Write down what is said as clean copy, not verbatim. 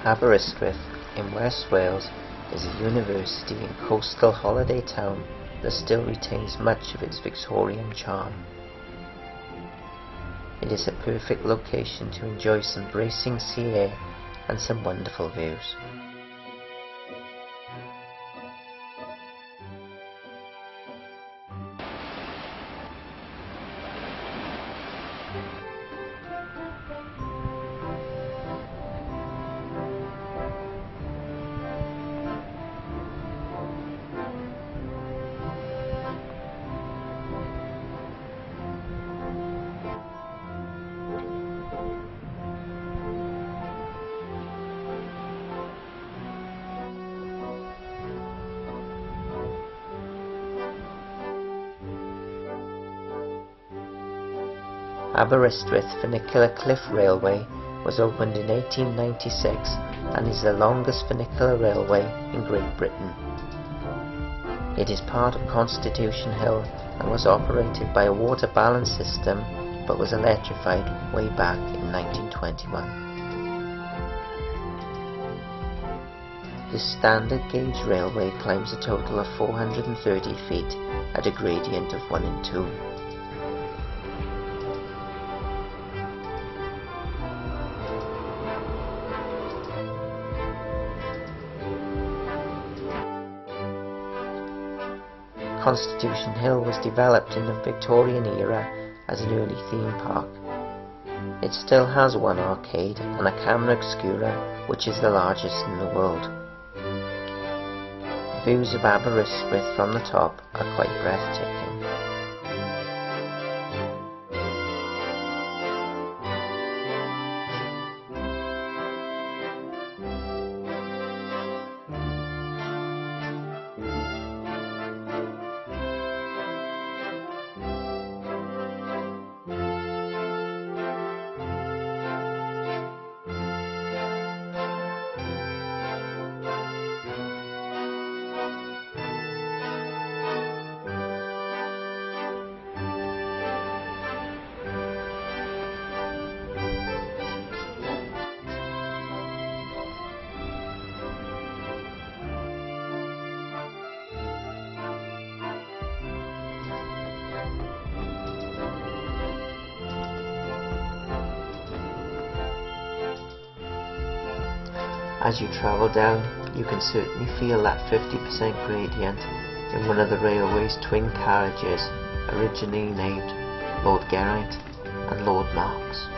Aberystwyth in West Wales is a university and coastal holiday town that still retains much of its Victorian charm. It is a perfect location to enjoy some bracing sea air and some wonderful views. Aberystwyth Funicular Cliff Railway was opened in 1896 and is the longest funicular railway in Great Britain. It is part of Constitution Hill and was operated by a water balance system but was electrified way back in 1921. This standard gauge railway climbs a total of 430 feet at a gradient of 1 in 2. Constitution Hill was developed in the Victorian era as an early theme park. It still has one arcade and a camera obscura, which is the largest in the world. Views of Aberystwyth from the top are quite breathtaking. As you travel down, you can certainly feel that 50% gradient in one of the railway's twin carriages, originally named Lord Geraint and Lord Knox.